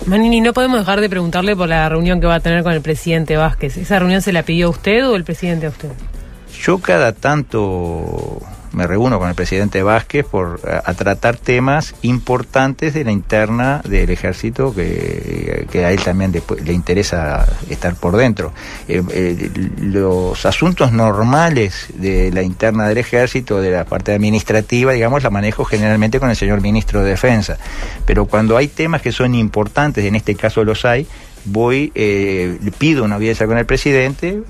Manini, no podemos dejar de preguntarle por la reunión que va a tener con el presidente Vázquez. ¿Esa reunión se la pidió usted o el presidente a usted? Yo cada tanto me reúno con el presidente Vázquez a tratar temas importantes de la interna del ejército que a él también le interesa estar por dentro. Los asuntos normales de la interna del ejército, de la parte administrativa, digamos, la manejo generalmente con el señor ministro de Defensa. Pero cuando hay temas que son importantes, en este caso los hay, pido una audiencia con el presidente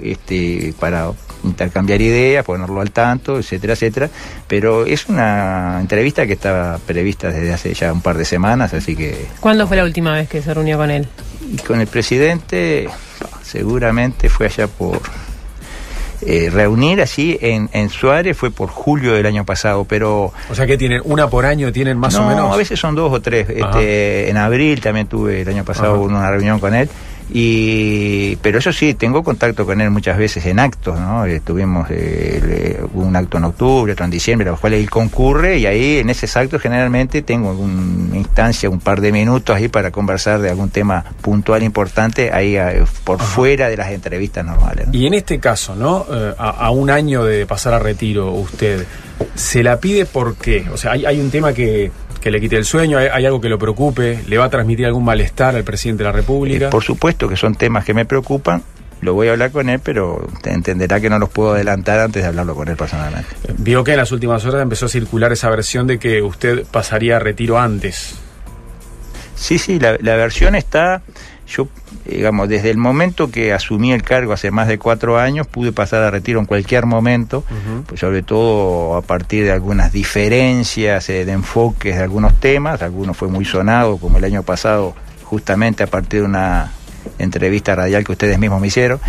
para intercambiar ideas, ponerlo al tanto, etcétera, etcétera, pero es una entrevista que estaba prevista desde hace ya un par de semanas, así que... ¿Cuándo fue la última vez que se reunió con él? Y con el presidente, seguramente fue allá por... reunir así en Suárez fue por julio del año pasado, pero... O sea, ¿qué tienen? ¿Una por año tienen más o menos? No, a veces son 2 o 3. En abril también tuve el año pasado una reunión con él. Pero eso sí, tengo contacto con él muchas veces en actos, ¿no? Tuvimos un acto en octubre, otro en diciembre, a los cuales él concurre, y ahí en esos actos generalmente tengo una instancia, un par de minutos ahí para conversar de algún tema puntual importante, ahí por fuera de las entrevistas normales, ¿no? Y en este caso, ¿no? A un año de pasar a retiro usted, ¿se la pide por qué? O sea, hay un tema que le quite el sueño, hay algo que lo preocupe, ¿le va a transmitir algún malestar al presidente de la República? Por supuesto que son temas que me preocupan, lo voy a hablar con él, pero entenderá que no los puedo adelantar antes de hablarlo con él personalmente. Vio que en las últimas horas empezó a circular esa versión de que usted pasaría a retiro antes. Sí, la versión está... Yo, digamos, desde el momento que asumí el cargo hace más de 4 años, pude pasar a retiro en cualquier momento, pues sobre todo a partir de algunas diferencias de enfoques de algunos temas. Algunos fue muy sonado, como el año pasado, justamente a partir de una entrevista radial que ustedes mismos me hicieron.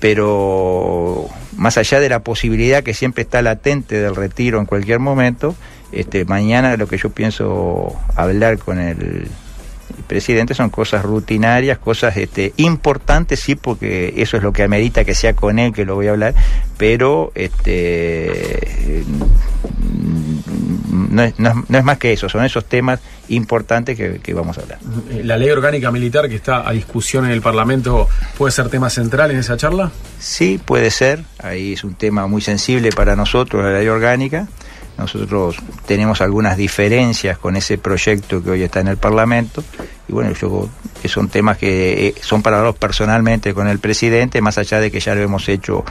Pero más allá de la posibilidad que siempre está latente del retiro en cualquier momento, mañana lo que yo pienso hablar con el presidente son cosas rutinarias, cosas importantes, sí, porque eso es lo que amerita que sea con él que lo voy a hablar, pero no es más que eso, son esos temas importantes que vamos a hablar. ¿La ley orgánica militar que está a discusión en el Parlamento puede ser tema central en esa charla? Sí, puede ser, ahí es un tema muy sensible para nosotros, la ley orgánica. Nosotros tenemos algunas diferencias con ese proyecto que hoy está en el Parlamento, y bueno, son temas que son para hablar personalmente con el presidente, más allá de que ya lo hemos hecho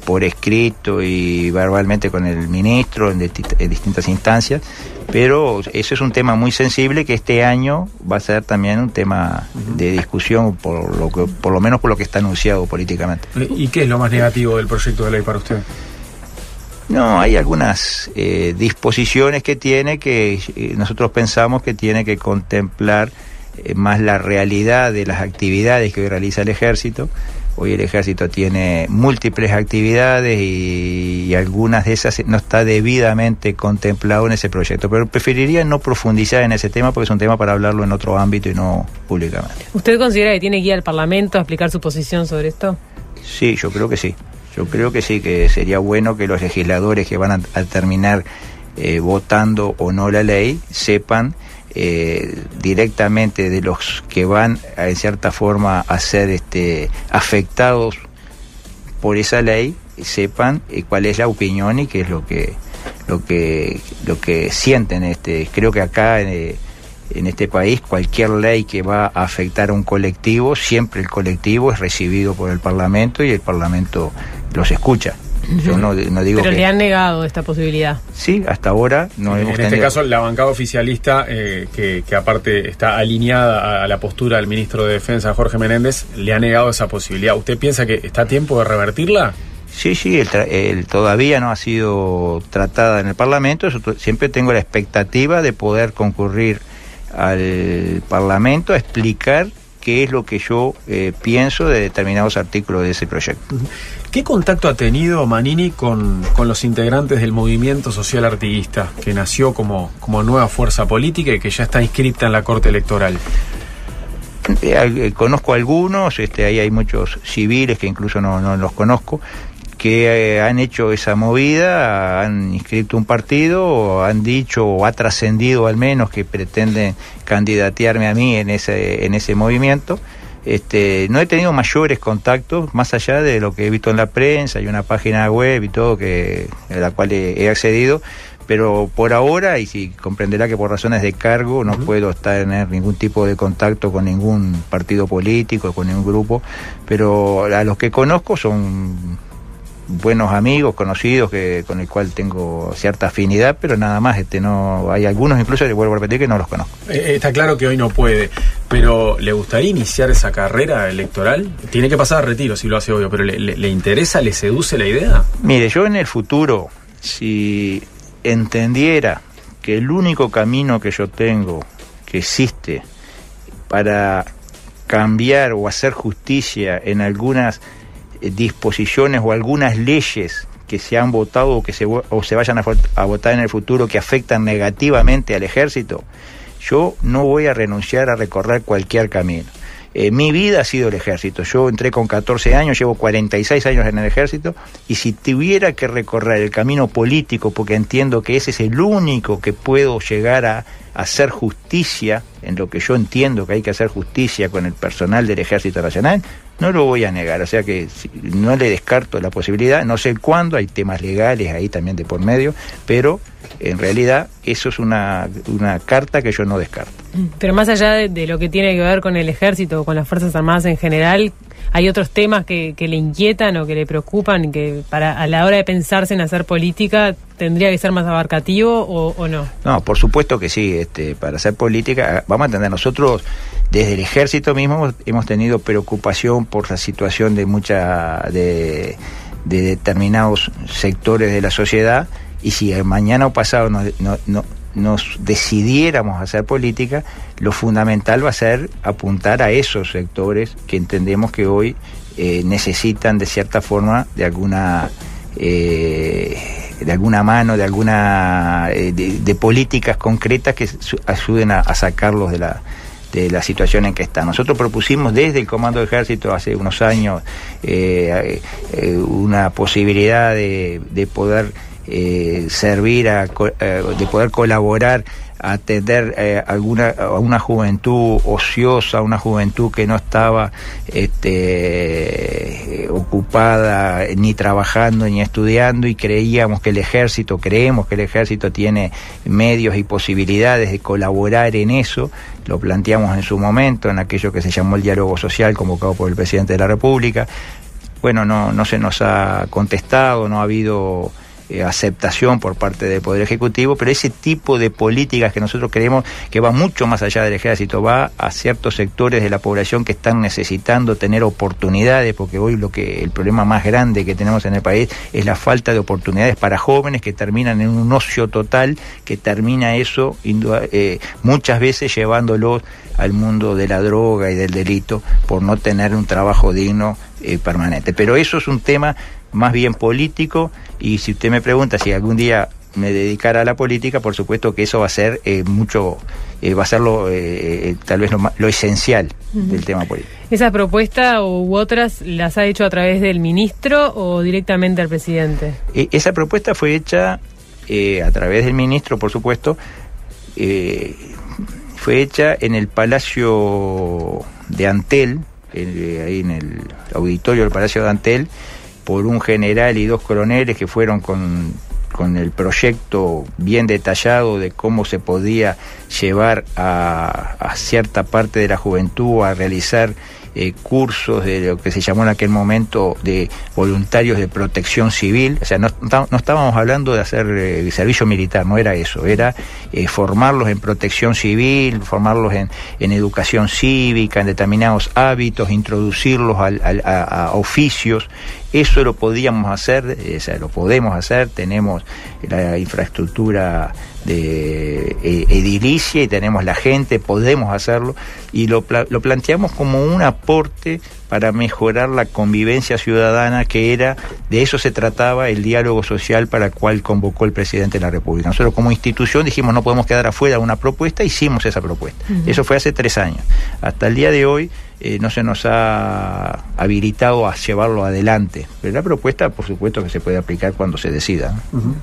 por escrito y verbalmente con el ministro en distintas instancias, pero eso es un tema muy sensible que este año va a ser también un tema de discusión, por lo menos por lo que está anunciado políticamente. ¿Y qué es lo más negativo del proyecto de ley para usted? No, hay algunas disposiciones que tiene que nosotros pensamos que tiene que contemplar más la realidad de las actividades que hoy realiza el ejército. Hoy el ejército tiene múltiples actividades y algunas de esas no está debidamente contemplado en ese proyecto, pero preferiría no profundizar en ese tema porque es un tema para hablarlo en otro ámbito y no públicamente. ¿Usted considera que tiene que ir al Parlamento a explicar su posición sobre esto? Sí, yo creo que sí. Yo creo que sí, que sería bueno que los legisladores que van a terminar votando o no la ley sepan directamente de los que van en cierta forma a ser afectados por esa ley, sepan cuál es la opinión y qué es lo que sienten. Creo que acá en este país cualquier ley que va a afectar a un colectivo, siempre el colectivo es recibido por el Parlamento y el Parlamento los escucha. Yo no digo pero le han negado esta posibilidad. Sí, hasta ahora no hemos tenido. En este caso, la bancada oficialista, que aparte está alineada a la postura del ministro de Defensa, Jorge Menéndez, le ha negado esa posibilidad. ¿Usted piensa que está a tiempo de revertirla? Sí, todavía no ha sido tratada en el Parlamento. Yo siempre tengo la expectativa de poder concurrir al Parlamento a explicar qué es lo que yo pienso de determinados artículos de ese proyecto. ¿Qué contacto ha tenido Manini con los integrantes del movimiento social artiguista, que nació como nueva fuerza política y que ya está inscripta en la Corte Electoral? Conozco algunos, ahí hay muchos civiles que incluso no los conozco. que han hecho esa movida, han inscrito un partido, o han dicho, o ha trascendido al menos, que pretenden candidatearme a mí en ese movimiento. No he tenido mayores contactos, más allá de lo que he visto en la prensa, hay una página web y todo a la cual he accedido, pero por ahora, y si comprenderá que por razones de cargo no puedo tener ningún tipo de contacto con ningún partido político, con ningún grupo, pero a los que conozco son buenos amigos, conocidos, con el cual tengo cierta afinidad, pero nada más. No hay algunos, incluso le vuelvo a repetir, que no los conozco. Está claro que hoy no puede, pero ¿le gustaría iniciar esa carrera electoral? Tiene que pasar a retiro, si lo hace obvio, pero ¿le interesa, le seduce la idea? Mire, yo en el futuro, si entendiera que el único camino que yo tengo, que existe para cambiar o hacer justicia en algunas disposiciones o algunas leyes que se han votado o se vayan a votar en el futuro, que afectan negativamente al ejército, yo no voy a renunciar a recorrer cualquier camino. Mi vida ha sido el ejército. Yo entré con 14 años, llevo 46 años en el ejército, y si tuviera que recorrer el camino político, porque entiendo que ese es el único que puedo llegar a hacer justicia, en lo que yo entiendo que hay que hacer justicia con el personal del Ejército Nacional, no lo voy a negar. O sea que no le descarto la posibilidad, no sé cuándo, hay temas legales ahí también de por medio, pero en realidad eso es una carta que yo no descarto. Pero más allá de lo que tiene que ver con el ejército o con las Fuerzas Armadas en general, ¿hay otros temas que le inquietan o que le preocupan y que a la hora de pensarse en hacer política tendría que ser más abarcativo o no? No, por supuesto que sí. Para hacer política, vamos a entender, nosotros desde el ejército mismo hemos tenido preocupación por la situación de determinados sectores de la sociedad, y si mañana o pasado nos decidiéramos a hacer política, lo fundamental va a ser apuntar a esos sectores que entendemos que hoy necesitan de cierta forma de alguna mano, de políticas concretas que ayuden a sacarlos de la situación en que están. Nosotros propusimos desde el Comando de Ejército hace unos años una posibilidad de poder servir, de poder colaborar, a atender a una juventud ociosa, una juventud que no estaba ocupada ni trabajando ni estudiando, y creemos que el ejército tiene medios y posibilidades de colaborar en eso. Lo planteamos en su momento en aquello que se llamó el diálogo social, convocado por el presidente de la República. Bueno, no se nos ha contestado, no ha habido aceptación por parte del Poder Ejecutivo, pero ese tipo de políticas que nosotros creemos que va mucho más allá del ejército, va a ciertos sectores de la población que están necesitando tener oportunidades, porque hoy el problema más grande que tenemos en el país es la falta de oportunidades para jóvenes, que terminan en un ocio total, que termina eso muchas veces llevándolos al mundo de la droga y del delito por no tener un trabajo digno permanente. Pero eso es un tema más bien político, y si usted me pregunta si algún día me dedicara a la política, por supuesto que eso va a ser va a ser tal vez lo esencial del tema político. ¿Esa propuesta u otras las ha hecho a través del ministro o directamente al presidente? Esa propuesta fue hecha a través del ministro, por supuesto. Fue hecha en el Palacio de Antel, ahí en el auditorio del Palacio de Antel, por un general y 2 coroneles que fueron con el proyecto bien detallado de cómo se podía llevar a cierta parte de la juventud a realizar cursos de lo que se llamó en aquel momento de voluntarios de protección civil. O sea, no estábamos hablando de hacer servicio militar, no era eso, era formarlos en protección civil, formarlos en educación cívica, en determinados hábitos, introducirlos a oficios. Eso lo podíamos hacer, lo podemos hacer, tenemos la infraestructura de edilicia y tenemos la gente, podemos hacerlo, y lo planteamos como un aporte para mejorar la convivencia ciudadana, de eso se trataba el diálogo social para el cual convocó el presidente de la República. Nosotros como institución dijimos no podemos quedar afuera de una propuesta, hicimos esa propuesta. Eso fue hace 3 años. Hasta el día de hoy no se nos ha habilitado a llevarlo adelante. Pero la propuesta, por supuesto, que se puede aplicar cuando se decida.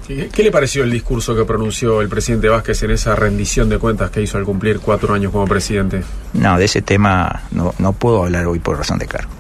¿Qué le pareció el discurso que pronunció el presidente Vázquez en esa rendición de cuentas que hizo al cumplir 4 años como presidente? No, de ese tema no puedo hablar hoy por razón de cargo.